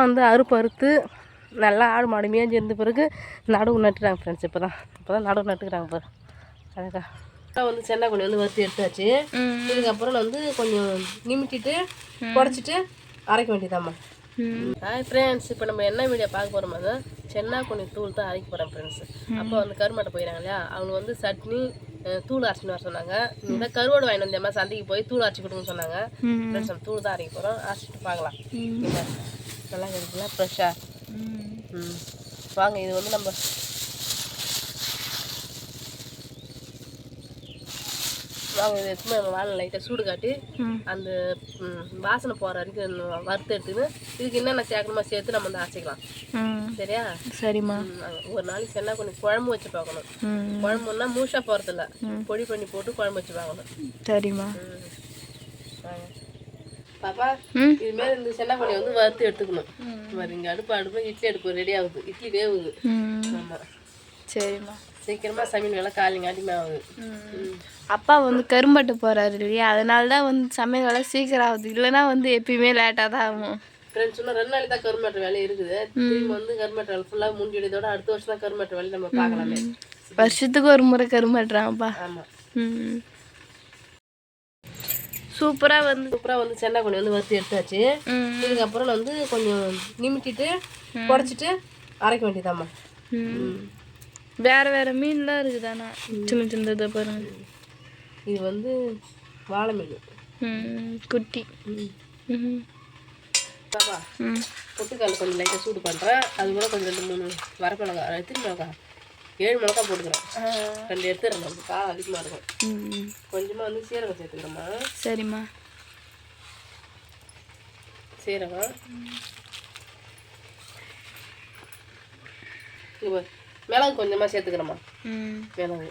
வந்து அறுத்து நல்லா ஆடு மாடு மேய்ஞ்சி இருந்த பிறகு நடவு நட்டுறாங்க ஃப்ரெண்ட்ஸ். இப்போ தான் நடவு நட்டுக்கிறாங்க பாரு. அதுக்கா வந்து சென்னை கொஞ்சம் வந்து வறுத்து எடுத்தாச்சு. இதுக்கப்புறம் வந்து கொஞ்சம் நிமிட்டிட்டு குறைச்சிட்டு அரைக்க வேண்டியதாம்மா. ஹாய் ஃப்ரெண்ட்ஸ், இப்போ நம்ம என்ன வீடியோ பார்க்க போகிறோமா தான் சென்னா கொஞ்சம் தூள் தான் அரைக்க போகிறோம் ஃப்ரெண்ட்ஸ். அப்போ வந்து கருமாட்டை போயிடறாங்க இல்லையா, அவங்க வந்து சட்னி தூள் அரைச்சின்னு வர சொன்னாங்க. இந்த கருவாடு வாங்கிட்டு வந்தேம்மா, சந்தைக்கு போய் தூள் அரைச்சி கொடுங்கன்னு சொன்னாங்க. ஃப்ரெண்ட்ஸ் நம்ம தூள் தான் அரைக்க போகிறோம். அரைச்சிட்டு பார்க்கலாம். நல்லா கிடைக்குங்களா ஃப்ரெஷ்ஷாக? வாங்க. இது வந்து நம்ம வாங்க இது எடுத்துமே நம்ம வாழை லைட்டாக சூடு காட்டி அந்த வாசனை போகிற வரைக்கும் வறுத்து எடுத்துன்னு இதுக்கு என்னென்ன சேர்க்கணுமா சேர்த்து நம்ம வந்து அரைச்சிக்கலாம். சரியா? சரிம்மா. ஒரு நாளைக்கு சென்னா கொஞ்சம் குழம்பு வச்சு பார்க்கணும். குழம்புன்னா மூஷா போகிறதில்ல, பொடி பண்ணி போட்டு குழம்பு வச்சு பார்க்கணும். சரிம்மா. பாப்பா, இதுமாரி இந்த சென்னா கொஞ்சம் வந்து வறுத்து எடுத்துக்கணும். இங்கே அடுப்பு இட்லி அடுப்பு ரெடி ஆகுது, இட்லி வேவுது. ஆமாம். சரிம்மா. சீக்கிரமாக சமையல் வேலை காலிங்காட்டியுமே ஆகுது. அப்பா வந்து கரும்பட்டு போகிறாரு இல்லையா, அதனால தான் வந்து சமையல் வேலை சீக்கிரம் ஆகுது. இல்லைன்னா வந்து எப்பயுமே லேட்டாக தான் ஆகும். ஃப்ரெண்ட்ஸ் சொன்னால் 2 நாளைக்கு தான் கருமாட்டு வேலை இருக்குது. திரும்ப வந்து கருமாட்டு வேலை ஃபுல்லாக முடிஞ்சதோட அடுத்த வருஷம் தான் கருமாட்டு வேலை நம்ம பார்க்கலாமே. வருஷத்துக்கு ஒரு முறை கருமாட்டுறாங்கப்பா. ஆமாம். சூப்பராக வந்து சென்னா கொஞ்சம் வந்து வறுத்து எடுத்தாச்சு. இதுக்கப்புறம் வந்து கொஞ்சம் நிமிட்டிட்டு குறைச்சிட்டு அரைக்க வேண்டியதாம்மா. வேறு மீன்லாம் இருக்குதாண்ணா, சின்னதாக பாருங்க. இது வந்து வாழை மீன் குட்டி. பாப்பா, பொட்டுக்கால் கொஞ்சம் லைட்டாக சூடு பண்ணுறேன். அது கூட கொஞ்சம் 2-3 வரமிளகா, எத்தனை மிளகா, 7 மிளகா போட்டுக்கிறேன். 2 எடுத்துடுறேன், காரம் அதிகமாக இருக்கும். கொஞ்சமாக வந்து சீரகம் சேர்த்துக்கிறோம்மா. சரிம்மா. சீரகம், மிளகு கொஞ்சமாக சேர்த்துக்கிறோம்மா. மிளகு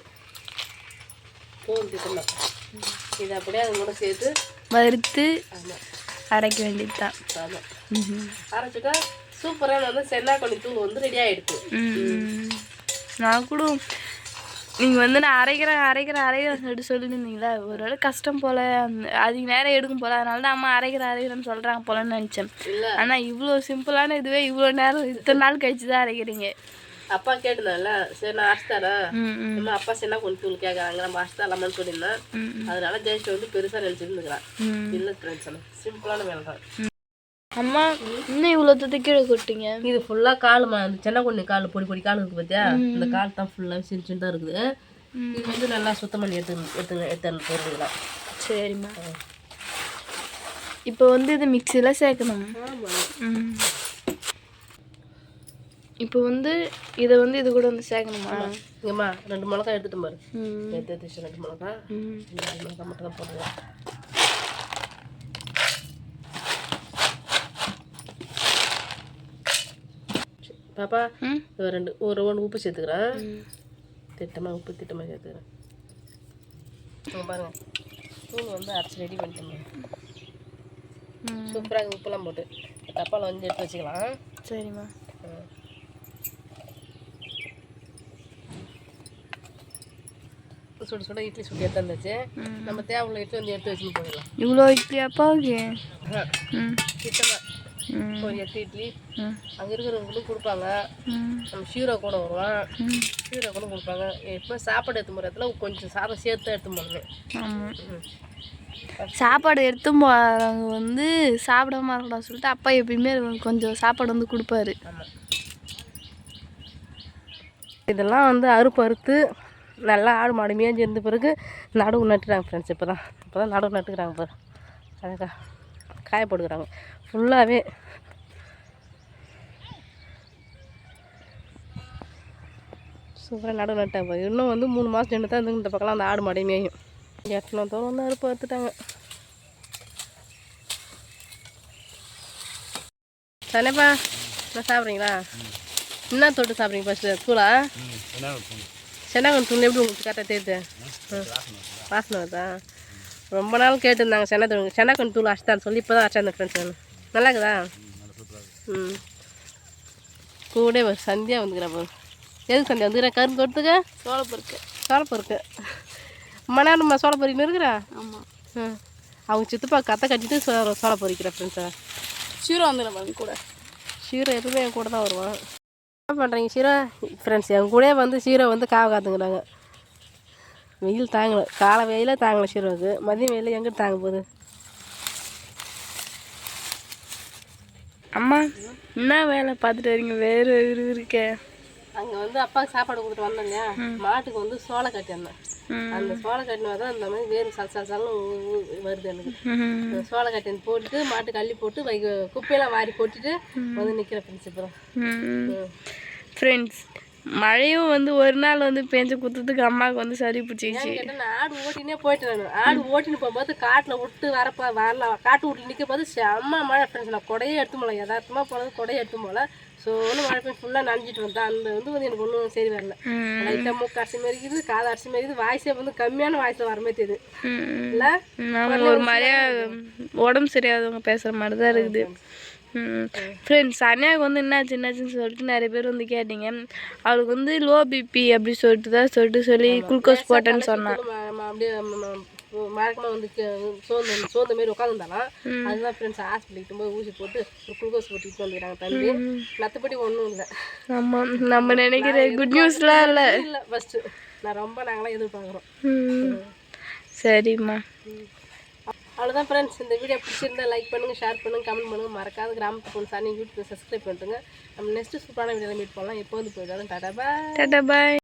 தூள் திட்டலாம். இது அப்படியே அது கூட சேர்த்து வறுத்து அரைக்க வேண்டியது தான். ஆமாம். அரைச்சிட்டா சூப்பரான வந்து சென்னா கொஞ்சம் தூள் வந்து ரெடி ஆகிடுது. நான் கூட நீங்கள் வந்து நான் அரைக்கிறேன் சொல்லிட்டு சொல்லியிருந்தீங்களா, ஒரு வேளை கஷ்டம் போல் அதிக நேரம் எடுக்கும் போல், அதனால தான் அம்மா அரைக்கிறேன்னு சொல்கிறாங்க போலன்னு நினச்சேன். ஆனால் இவ்வளோ சிம்பிளான இதுவே இவ்வளோ நேரம் இத்தனை நாள் கழிச்சு தான் அரைக்கிறீங்க. அப்பா கேட்டுனால சரி நான் அரைச்சித்தரேன், நம்ம அப்பா சென்னா கொஞ்சம் தூள் கேட்குறாங்க, நம்ம அரைச்சித்தரலாமான்னு சொல்லியிருந்தேன். அதனால ஜெயிச்சு வந்து பெருசாக நினச்சிருந்துக்கிறான். இல்லை ஃப்ரெண்ட்ஸ், சிம்பிளான வேலை தான். அம்மா இன்னும் இவ்வளோ கீழே கொட்டிங்க. இது ஃபுல்லாக காலுமா, அந்த சென்னை கொண்டு கால் பொடி கால் இருக்குது பார்த்தியா, இந்த கால் தான் ஃபுல்லாக சின்ன தான் இருக்குது. இது வந்து நல்லா சுத்தம் பண்ணி எடுத்து போடுறதுலாம். சரிம்மா. இப்போ வந்து இது மிக்சியில் சேர்க்கணும். இப்போ வந்து இதை வந்து இது கூட வந்து சேர்க்கணுமா? இங்கம்மா 2 மிளகா எடுத்துட்டு பாரு. எடுத்து 2 மிளகா, 4 மிளகா மட்டும் தான் போடுறேன். பாப்பா, ஒரு 1 உப்பு சேர்த்துக்கிறேன். உப்பு திட்டமாக சேர்த்துக்கிறேன். பாருங்க, தூள் வந்து அரைச்சி ரெடி பண்ணிட்டோம். சூப்பராக உப்புலாம் போட்டு டப்பாவில் வந்து எடுத்து வச்சுக்கலாம். சரிம்மா. சுட இட்லி சுட்டி எடுத்து வந்துச்சு. நம்ம தேவையான இட்லி வந்து எடுத்து வச்சுன்னு போயிடலாம். இவ்வளோ இட்லி அப்பாவுக்கு கிட்டமாக ஒரு 8 இட்லி அங்கே இருக்கிறவங்களும் கொடுப்பாங்க. நம்ம ஷீரோ கூட வருவான், ஷீரோ கூட கொடுப்பாங்க. எப்போ சாப்பாடு எடுத்து போகிறதுல கொஞ்சம் சாதம் சேர்த்து எடுத்து போகணும். சாப்பாடு எடுத்து போகிறவங்க வந்து சாப்பிடாம இருக்கக்கூடாது சொல்லிட்டு அப்பா எப்பயுமே கொஞ்சம் சாப்பாடு வந்து கொடுப்பாரு. ஆமாம். இதெல்லாம் வந்து அறுத்து நல்லா ஆடு மாடு மேய்ஞ்சி இருந்த பிறகு நடவு நட்டுறாங்க ஃப்ரெண்ட்ஸ். இப்போ தான் நடவு நட்டுக்கிறாங்க பாரு. அதுக்கா காய போட்டுக்கிறாங்க ஃபுல்லாகவே. சூப்பராக நடவு நட்டாங்க. இன்னும் வந்து 3 மாதம் நின்று தான் இந்த பக்கம்லாம் அந்த ஆடு மாடு மேயும். 8 தோறும் வந்து அறுப்பு அறுத்துட்டாங்க. சனப்பா, என்ன சாப்பிட்றீங்களா? என்ன தொட்டு சாப்பிட்றீங்க ஃபஸ்ட்டு? தூளா? சென்னாங்கன் தூள் எப்படி உங்களுக்கு கரெக்டாக தெரியுது? வாசனை வருதா? ரொம்ப நாள் கேட்டுருந்தாங்க சென்னாக்கன் தூள் அரைச்சிதான் சொல்லி இப்போ தான் அரைச்சேன் ஃப்ரெண்ட்ஸ். நான் நல்லா இருக்குதா? கூட சந்தியா வந்துக்கிறேன். எதுக்கு சந்தியா வந்துக்கிறேன்? கரும்பு தொட்டுக்க சோளப்பொருக்கு மணி சோளை பொறிக்கணும் இருக்கிறா. ஆமாம். அவங்க சித்தப்பா கத்தை கட்டிட்டு சோளை பொறிக்கிறேன் ஃப்ரெண்ட்ஸை. ஷீரோ வந்துடுறேன் கூட. ஷீரோ எப்பவுமே என் கூட தான் வருவான். என்ன பண்ணுறீங்க ஷீரோ? ஃப்ரெண்ட்ஸ் என் கூட வந்து ஷீரோ வந்து காவை காத்துங்கிறாங்க. வெயில் தாங்கலை, காலை வெயிலே தாங்கலை ஷீரோவுக்கு, மதியம் வெயில் எங்கிட்டு தாங்க போகுது. அம்மா என்ன வேலை பார்த்துட்டு வரீங்க வேறு இருக்க? அங்கே வந்து அப்பாவுக்கு சாப்பாடு கொடுத்துட்டு வந்தேன் இல்லையா, மாட்டுக்கு வந்து சோளை கட்டியிருந்தேன். அந்த சோளை கட்டினா தான் இந்த மாதிரி வேறு சலசலும் வருது எனக்கு. சோளை கட்டின போட்டு மாட்டுக்கு அள்ளி போட்டு குப்பையெல்லாம் வாரி போட்டுட்டு வந்து நிற்கிற ஃப்ரெண்ட்ஸ். இப்போ ஃப்ரெண்ட்ஸ் மழையும் வந்து ஒரு நாள் வந்து பேஞ்சு குத்துறதுக்கு அம்மாவுக்கு வந்து சரி பிடிச்சிச்சு. கேட்டால் நான் ஆடு ஓட்டினே போயிட்டேன். நான் ஆடு ஓட்டின்னு போகும்போது காட்டில் விட்டு வரல காட்டு வீட்டில் நிற்க போது செம்ம மழை ஃப்ரெண்ட்ஸ். நான் கொடையே எடுத்து போகல, யதார்த்தமாக போனது கொடையே எடுத்து போகல. ஸோ ஒன்றும் மழை பெய்யும் ஃபுல்லாக நனைஞ்சிட்டு வந்தேன். அந்த வந்து எனக்கு ஒன்றும் சரி வரல. லைட்டாக மூக்கு அரிசி மாரி இருக்குது, காது அரிசி மாரி இருக்குது, வாய்ஸே வந்து கம்மியான வாய்ஸில் வரமே தெரியுது இல்லை. ஒரு மாதிரியா உடம்பு சரியாதவங்க பேசுகிற மாதிரி தான் இருக்குது. ஃப்ரெண்ட்ஸ் அன்யாவுக்கு வந்து என்னாச்சுன்னு சொல்லிட்டு நிறைய பேர் வந்து கேட்டீங்க. அவளுக்கு வந்து லோ பிபி அப்படி சொல்லி குளுக்கோஸ் போட்டேன்னு சொன்னான். அப்படியே மறக்காம வந்து சோர்ந்த மாரி உட்காந்துருந்தாலாம். அதுதான் ஃப்ரெண்ட்ஸ் ஹாஸ்பிட்டலுக்கு போய் ஊசி போட்டு ஒரு குளுக்கோஸ் போட்டுட்டு வந்துக்கிறாங்க தம்பி. மற்றபடி ஒன்றும் இல்லை. ஆமாம், நம்ம நினைக்கிற குட் நியூஸ்லாம் இல்லை. ஃபஸ்ட்டு நாங்களாம் எதிர்பார்க்குறோம். சரிம்மா, அவ்வளோதான் ஃப்ரெண்ட்ஸ். இந்த வீடியோ பிடிச்சிருந்தா லைக் பண்ணுங்கள், ஷேர் பண்ணுங்கள், கமெண்ட் பண்ணுங்கள். மறக்காத கிராமத்து பொண்ணு சாணி யூடியூப் சப்ஸ்கிரைப் பண்ணிட்டுங்க. நம்ம நெக்ஸ்ட்டு சூப்பரான வீடியோவில் மீட் பண்ணலாம். எப்போ வந்து போயிடுவாங்க. டாடா பாய்.